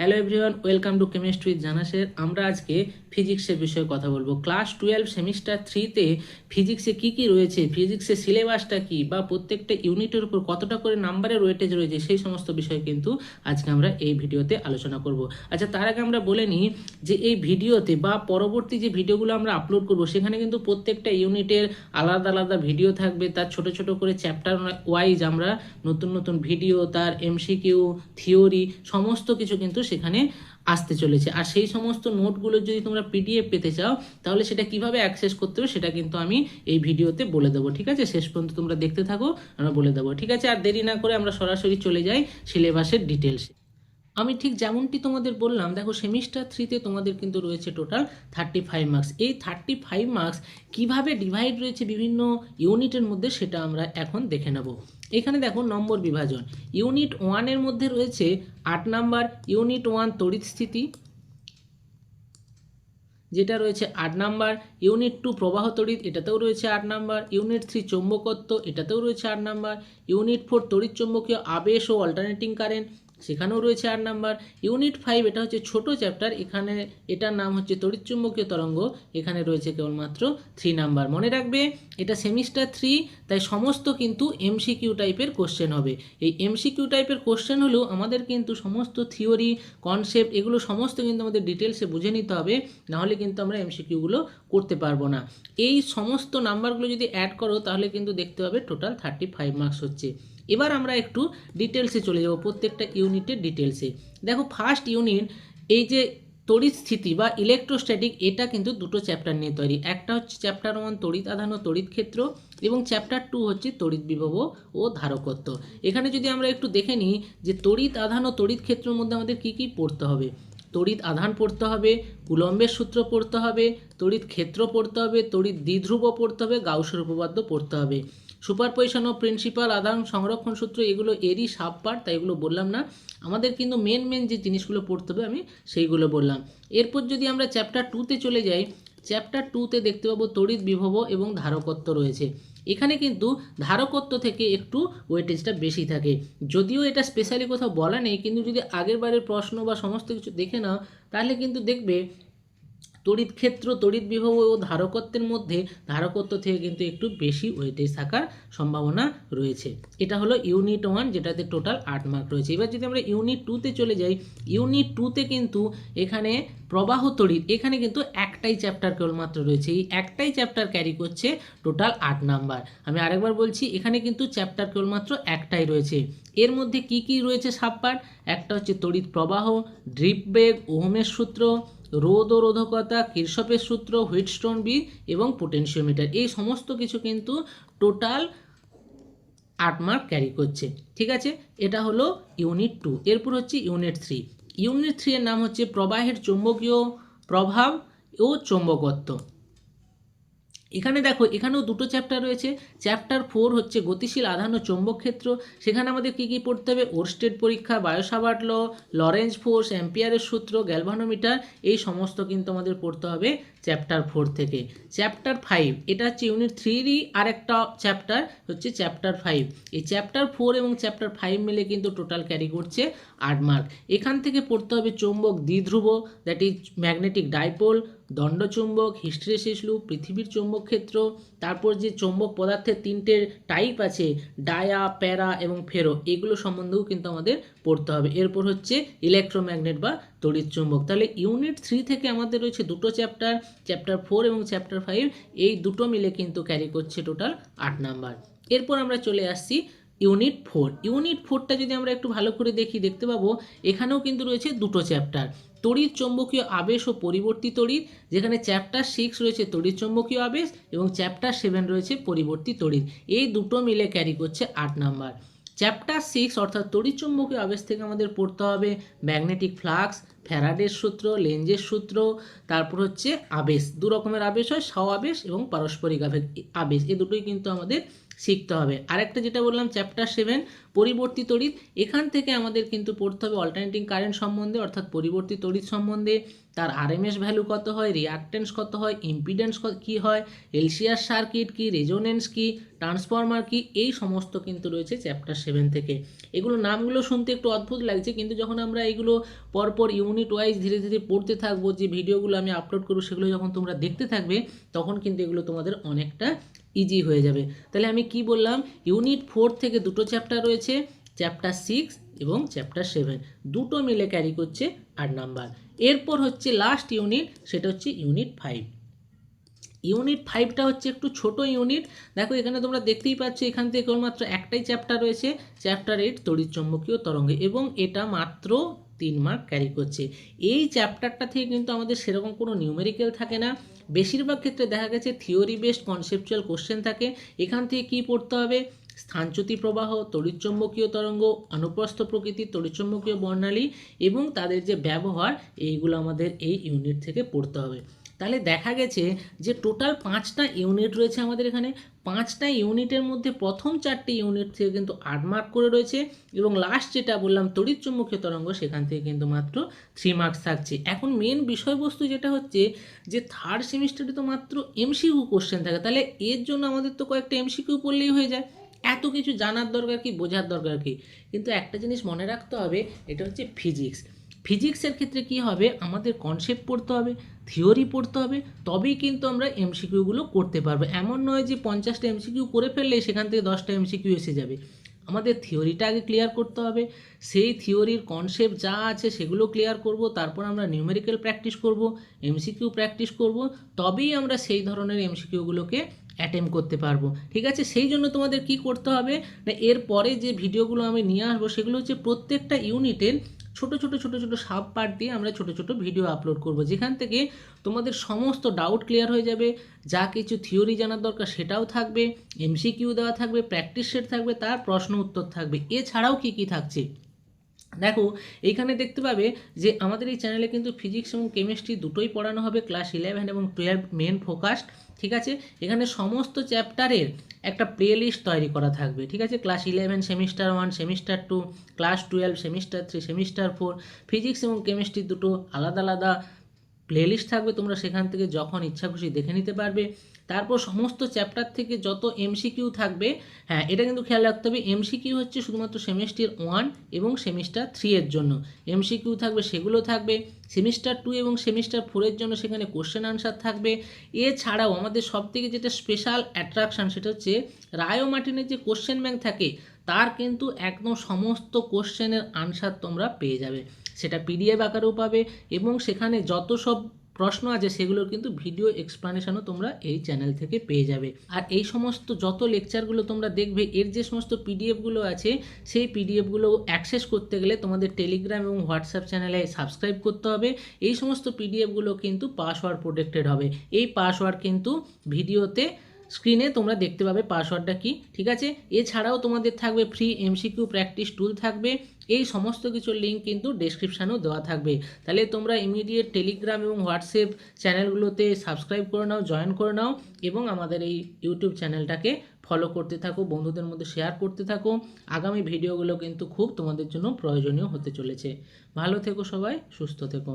Hello everyone, welcome to chemistry with জানাসের। আমরা আজকে ফিজিক্সের বিষয়ে কথা বলবো। ক্লাস 12 সেমিস্টার 3-তে ফিজিক্সে কি কি রয়েছে, ফিজিক্সের সিলেবাসটা কি, বা প্রত্যেকটা ইউনিটের উপর কতটা করে নাম্বারের ওয়েটেজ রয়েছে, সেই সমস্ত বিষয় কিন্তু আজকে আমরা এই ভিডিওতে আলোচনা করব। আচ্ছা, তার আগে আমরা বলে নিই যে এই ভিডিওতে বা পরবর্তী যে ভিডিওগুলো আমরা আপলোড করব সেখানে কিন্তু প্রত্যেকটা ইউনিটের আলাদা আলাদা ভিডিও থাকবে। তার ছোট ছোট করে চ্যাপ্টার ওয়াইজ আমরা নতুন নতুন ভিডিও, তার এমসিকিউ, থিওরি সমস্ত কিছু কিন্তু সেখানে আসতে চলেছে। আর সেই সমস্ত নোটগুলো যদি তোমরা পিডিএফ পেতে চাও তাহলে সেটা কিভাবে অ্যাক্সেস করতে হবে সেটা কিন্তু আমি এই ভিডিওতে বলে দেবো। ঠিক আছে, শেষ পর্যন্ত তোমরা দেখতে থাকো, আমরা বলে দেবো। ঠিক আছে, আর দেরি না করে আমরা সরাসরি চলে যাই সিলেবাসের ডিটেলসে। আমি ঠিক যেমনটি তোমাদের বললাম, দেখো সেমিস্টার 3-তে তোমাদের কিন্তু রয়েছে টোটাল 35 মার্কস। এই 35 মার্কস কিভাবে ডিভাইড রয়েছে বিভিন্ন ইউনিটের মধ্যে সেটা আমরা এখন দেখে নেব। এখানে দেখো নম্বর বিভাজন। ইউনিট 1-এর মধ্যে রয়েছে 8 নাম্বার। ইউনিট 1 তড়িৎ স্থিতি, যেটা রয়েছে 8 নাম্বার। ইউনিট 2 প্রবাহ তড়িৎ, এটাতেও রয়েছে 8 নাম্বার। ইউনিট 3 চৌম্বকত্ব, এটাতেও রয়েছে 8 নাম্বার। ইউনিট 4 তড়িৎ চৌম্বকীয় আবেশ ও অল্টারনেটিং কারেন্ট, সেখানেও রয়েছে 8 নাম্বার। ইউনিট 5 এটা হচ্ছে ছোট চ্যাপ্টার, এখানে এটার নাম হচ্ছে তড়িৎচুম্বকীয় তরঙ্গ, এখানে রয়েছে কেবলমাত্র 3 নাম্বার। মনে রাখবে এটা সেমিস্টার 3, তাই সমস্ত কিন্তু এমসিকিউ টাইপের কোশ্চেন হবে। এই এমসিকিউ টাইপের কোশ্চেন হলেও আমাদের কিন্তু সমস্ত থিওরি, কনসেপ্ট এগুলো সমস্ত কিন্তু আমাদের ডিটেলসে বুঝে নিতে হবে, নাহলে কিন্তু আমরা এমসিকিউগুলো করতে পারবো না। এই সমস্ত নাম্বারগুলো যদি অ্যাড করো তাহলে কিন্তু দেখতে পাবে টোটাল 35 মার্কস হচ্ছে। এবার আমরা একটু ডিটেলসে চলে যাব, প্রত্যেকটা ইউনিটের ডিটেলসে। দেখো ফার্স্ট ইউনিট, এই যে তড়িৎ স্থিতি বা ইলেকট্রোস্ট্যাটিক, এটা কিন্তু দুটো চ্যাপ্টার নিয়ে তৈরি। একটা হচ্ছে চ্যাপ্টার 1 তড়িৎ আধান ও তড়িৎ ক্ষেত্র, এবং চ্যাপ্টার 2 হচ্ছে তড়িৎ বিভব ও ধারকত্ব। এখানে যদি আমরা একটু দেখে নিই যে তড়িৎ আধান ও তড়িৎ ক্ষেত্রের মধ্যে আমাদের কি কি পড়তে হবে। তড়িৎ আধান পড়তে হবে, কুলম্বের সূত্র পড়তে হবে, তড়িৎ ক্ষেত্র পড়তে হবে, তড়িৎ দ্বিধ্রুব পড়তে হবে, গাউসের উপপাদ্য পড়তে হবে। সুপারপজিশন ও প্রিন্সিপাল, আধান সংরক্ষণ সূত্র, এগুলো এরই সাব পার্ট, তাই এগুলো বললাম না। আমাদের কিন্তু মেন যে জিনিসগুলো পড়তে হবে আমি সেইগুলো বললাম। এরপর যদি আমরা চ্যাপ্টার 2-তে চলে যাই, চ্যাপ্টার 2-তে দেখতে পাবো তড়িৎ বিভব এবং ধারকত্ব রয়েছে। এখানে কিন্তু ধারকত্ব থেকে একটু ওয়েটেজটা বেশি থাকে, যদিও এটা স্পেশালি কোথাও বলা নেই, কিন্তু যদি আগের বারের প্রশ্ন বা সমস্ত কিছু দেখে নাও তাহলে কিন্তু দেখবে তড়িৎ ক্ষেত্র, তড়িৎ বিভব ও ধারকত্বের মধ্যে ধারকত্ব থেকে কিন্তু একটু বেশি ওয়েটেজ থাকার সম্ভাবনা রয়েছে। এটা হলো ইউনিট 1, যেটাতে টোটাল 8 মার্ক রয়েছে। এবার যদি আমরা ইউনিট 2-তে চলে যাই, ইউনিট 2-তে কিন্তু এখানে প্রবাহ তড়িৎ, এখানে কিন্তু একটাই চ্যাপ্টার কেবলমাত্র রয়েছে। এই একটাই চ্যাপ্টার ক্যারি করছে টোটাল 8 নাম্বার। আমি আরেকবার বলছি, এখানে কিন্তু চ্যাপ্টার কেবলমাত্র একটাই রয়েছে। এর মধ্যে কি কি রয়েছে সাব পার্ট, একটা হচ্ছে তড়িৎ প্রবাহ, ড্রিপ বেগ, ওহমের সূত্র, রোধ ও রোধকতা, কিরশফের সূত্র, হুইটস্টোন বীজ এবং পোটেনশিওমিটার, এই সমস্ত কিছু কিন্তু টোটাল 8 মার্ক ক্যারি করছে। ঠিক আছে, এটা হলো ইউনিট 2। এরপর হচ্ছে ইউনিট 3। ইউনিট 3 এর নাম হচ্ছে প্রবাহের চৌম্বকীয় প্রভাব ও চৌম্বকত্ব। এখানে দেখো এখানেও দুটো চ্যাপ্টার রয়েছে। চ্যাপ্টার 4 হচ্ছে গতিশীল আধান ও চৌম্বক ক্ষেত্র, সেখানে আমাদের কি কি পড়তে হবে, ওরস্টেড পরীক্ষা, বায়ো-সাভার্ট ল, লরেঞ্জ ফোর্স, অ্যাম্পিয়ারের সূত্র, গ্যালভানোমিটার, এই সমস্ত কিন্তু আমাদের পড়তে হবে চ্যাপ্টার 4 থেকে। চ্যাপ্টার 5 এটা হচ্ছে ইউনিট 3-রই আরেকটা চ্যাপ্টার, হচ্ছে চ্যাপ্টার 5। এই চ্যাপ্টার 4 এবং চ্যাপ্টার 5 মিলে কিন্তু টোটাল ক্যারি করছে 8 মার্ক। এখান থেকে পড়তে হবে চৌম্বক দ্বিধ্রুব, দ্যাট ইজ ম্যাগনেটিক ডাইপোল, দণ্ডচুম্বক, হিস্টেরেসিস লুপ, পৃথিবীর চৌম্বক ক্ষেত্র, তারপর যে চৌম্বক পদার্থের 3টে টাইপ আছে, ডায়া, প্যারা এবং ফেরো, এগুলো সম্বন্ধেও কিন্তু আমাদের পড়তে হবে। এরপর হচ্ছে ইলেকট্রোম্যাগনেট বা তড়িৎ চুম্বক। তাহলে ইউনিট 3 থেকে আমাদের রয়েছে দুটো চ্যাপ্টার, চ্যাপ্টার 4 এবং চ্যাপ্টার 5, এই দুটো মিলে কিন্তু ক্যারি করছে টোটাল 8 নাম্বার। এরপর আমরা চলে আসছি ইউনিট 4। ইউনিট 4টা যদি আমরা একটু ভালো করে দেখতে পাবো এখানেও কিন্তু রয়েছে দুটো চ্যাপ্টার, তড়িৎ চৌম্বকীয় আবেশ ও পরিবর্তী তড়িৎ, যেখানে চ্যাপ্টার 6 রয়েছে তড়িৎ চৌম্বকীয় আবেশ এবং চ্যাপ্টার 7 রয়েছে পরিবর্তী তড়িৎ, এই দুটো মিলে ক্যারি করছে 8 নাম্বার। চ্যাপ্টার 6 অর্থাৎ তড়িৎ চৌম্বকীয় আবেশ থেকে আমাদের পড়তে হবে ম্যাগনেটিক ফ্লাক্স, ফ্যারাডের সূত্র, লেঞ্জের সূত্র, তারপর হচ্ছে আবেশ, দু রকমের আবেশ হয়, স্ব আবেশ এবং পারস্পরিক আবেশ, এই দুটোই কিন্তু আমাদের শিখতে হবে। আরেকটা যেটা বললাম চ্যাপ্টার 7 পরিবর্তী তড়িৎ, এখান থেকে আমাদের কিন্তু পড়তে হবে অল্টারনেটিং কারেন্ট সম্বন্ধে, অর্থাৎ পরিবর্তী তড়িৎ সম্বন্ধে, তার আরএমএস ভ্যালু কত হয়, রিয়াক্টেন্স কত হয়, ইম্পিডেন্স কী হয়, এলসিআর সার্কিট কি, রেজোনেন্স কি, ট্রান্সফরমার কি, এই সমস্ত কিন্তু রয়েছে চ্যাপ্টার 7 থেকে। এগুলো নামগুলো শুনতে একটু অদ্ভুত লাগছে, কিন্তু যখন আমরা এগুলো পরপর ইউনিট ওয়াইজ ধীরে ধীরে পড়তে থাকবো, যে ভিডিওগুলো আমি আপলোড করবো সেগুলো যখন তোমরা দেখতে থাকবে, তখন কিন্তু এগুলো তোমাদের অনেকটা ইজি হয়ে যাবে। তাহলে আমি কি বললাম, ইউনিট 4 থেকে দুটো চ্যাপ্টার রয়েছে, চ্যাপ্টার 6 এবং চ্যাপ্টার 7, দুটো মিলে ক্যারি করছে 8 নাম্বার। এরপর হচ্ছে লাস্ট ইউনিট, সেটা হচ্ছে ইউনিট 5। ইউনিট 5টা হচ্ছে একটু ছোট ইউনিট। দেখো এখানে তোমরা দেখতেই পাচ্ছ, এখান থেকে কেবলমাত্র একটাই চ্যাপ্টার রয়েছে, চ্যাপ্টার 8 তড়িৎচুম্বকীয় তরঙ্গ, এবং এটা মাত্র 3 মার্ক ক্যারি করছে। এই চ্যাপ্টারটা থেকে কিন্তু আমাদের সেরকম কোনো নিউমেরিক্যাল থাকে না, বেশিরভাগ ক্ষেত্রে দেখা গেছে থিওরি বেসড কনসেপচুয়াল কোশ্চেন থাকে। এখান থেকে কি পড়তে হবে, স্থানচ্যুতি প্রবাহ, তড়িৎচুম্বকীয় তরঙ্গ, অনুপ্রস্থ প্রকৃতি, তড়িৎচুম্বকীয় বর্ণালী এবং তাদের যে ব্যবহার, এইগুলো আমাদের এই ইউনিট থেকে পড়তে হবে। তাহলে দেখা গেছে যে টোটাল 5টা ইউনিট রয়েছে আমাদের এখানে। 5টা ইউনিটের মধ্যে প্রথম 4টি ইউনিট থেকে কিন্তু 8 মার্ক করে রয়েছে, এবং লাস্ট যেটা বললাম তড়িৎচুম্বকীয় তরঙ্গ, সেখান থেকে কিন্তু মাত্র 3 মার্কস থাকছে। এখন মেন বিষয়বস্তু যেটা হচ্ছে যে থার্ড সেমিস্টারে তো মাত্র এমসিকিউ কোশ্চেন থাকে, তাহলে এর জন্য আমাদের তো কয়েকটা এমসিকিউ পড়লেই হয়ে যায়, এত কিছু জানার দরকার কি, বোঝার দরকার কি। কিন্তু একটা জিনিস মনে রাখতে হবে, এটা হচ্ছে ফিজিক্স। ফিজিক্সের ক্ষেত্রে কি হবে, আমাদের কনসেপ্ট পড়তে হবে, থিওরি পড়তে হবে, তবেই কিন্তু আমরা এমসিকিউগুলো করতে পারবো। এমন নয় যে 50টা এমসিকিউ করে ফেললে সেখান থেকে 10টা এমসিকিউ এসে যাবে। আমাদের থিওরিটা আগে ক্লিয়ার করতে হবে, সেই থিওরির কনসেপ্ট যা আছে সেগুলো ক্লিয়ার করব, তারপর আমরা নিউমেরিক্যাল প্র্যাকটিস করব, এমসিকিউ প্র্যাকটিস করব, তবেই আমরা সেই ধরনের এমসিকিউগুলোকে অ্যাটেম্প করতে পারবো। ঠিক আছে, সেই জন্য তোমাদের কি করতে হবে না, এরপরে যে ভিডিওগুলো আমি নিয়ে আসবো সেগুলো হচ্ছে প্রত্যেকটা ইউনিটের ছোট ছোট ছোট ছোট সাব পার্ট দিয়ে আমরা ছোট ছোট ভিডিও আপলোড করব, যেখান থেকে তোমাদের সমস্ত ডাউট ক্লিয়ার হয়ে যাবে, যা কিছু থিওরি জানার দরকার সেটাও থাকবে, এমসিকিউ দেওয়া থাকবে, প্র্যাকটিস সেট থাকবে, তার প্রশ্ন উত্তর থাকবে। এছাড়াও কি কি থাকছে দেখো, এইখানে দেখতে পাবে যে আমাদের এই চ্যানেলে কিন্তু ফিজিক্স এবং কেমিস্ট্রি দুটোই পড়ানো হবে, ক্লাস 11 এবং 12 মেন ফোকাসড। ঠিক আছে, এখানে সমস্ত চ্যাপ্টারের একটা প্লে লিস্ট তৈরি করা থাকবে। ঠিক আছে, class 11 semester 1, semester 2, class 12 semester 3, semester 4, physics এবং কেমিস্ট্রি দুটো আলাদা আলাদা প্লেলিস্ট থাকবে, তোমরা সেখান থেকে যখন ইচ্ছা খুশি দেখে নিতে পারবে। তারপর সমস্ত চ্যাপ্টার থেকে যত এমসিকিউ থাকবে, হ্যাঁ এটা কিন্তু খেয়াল রাখতে হবে, এমসিকিউ হচ্ছে শুধুমাত্র সেমিস্টার 1 এবং সেমিস্টার 3 এর জন্য এমসিকিউ থাকবে, সেগুলো থাকবে। সেমিস্টার 2 এবং সেমিস্টার 4 এর জন্য সেখানে কোশ্চেন আনসার থাকবে। এছাড়াও আমাদের সবথেকে যেটা স্পেশাল অ্যাট্রাকশান, সেটা হচ্ছে রায় ও মার্টিনের যে কোশ্চেন ব্যাংক থাকে, তার কিন্তু একদম সমস্ত কোশ্চেনের আনসার তোমরা পেয়ে যাবে, সেটা পিডিএফ আকারেও পাবে, এবং সেখানে যত সব প্রশ্ন আছে সেগুলোর কিন্তু ভিডিও এক্সপ্লানেশনও তোমরা এই চ্যানেল থেকে পেয়ে যাবে। আর এই সমস্ত যত লেকচারগুলো তোমরা দেখবে, এর যে সমস্ত পিডিএফগুলো আছে, সেই পিডিএফগুলো অ্যাক্সেস করতে গেলে তোমাদের টেলিগ্রাম এবং হোয়াটসঅ্যাপ চ্যানেলে সাবস্ক্রাইব করতে হবে। এই সমস্ত পিডিএফগুলো কিন্তু পাসওয়ার্ড প্রোটেক্টেড হবে, এই পাসওয়ার্ড কিন্তু ভিডিওতে স্ক্রিনে তোমরা দেখতে পাবে পাসওয়ার্ডটা কি। ঠিক আছে, এছাড়াও তোমাদের থাকবে ফ্রি এমসিকিউ প্র্যাকটিস টুল থাকবে, এই সমস্ত কিছুর লিঙ্ক কিন্তু ডেসক্রিপশানেও দেওয়া থাকবে। তাহলে তোমরা ইমিডিয়েট টেলিগ্রাম এবং হোয়াটসঅ্যাপ চ্যানেলগুলোতে সাবস্ক্রাইব করে নাও, জয়েন করে নাও, এবং আমাদের এই ইউটিউব চ্যানেলটাকে ফলো করতে থাকো, বন্ধুদের মধ্যে শেয়ার করতে থাকো। আগামী ভিডিওগুলো কিন্তু খুব তোমাদের জন্য প্রয়োজনীয় হতে চলেছে। ভালো থেকো সবাই, সুস্থ থেকো।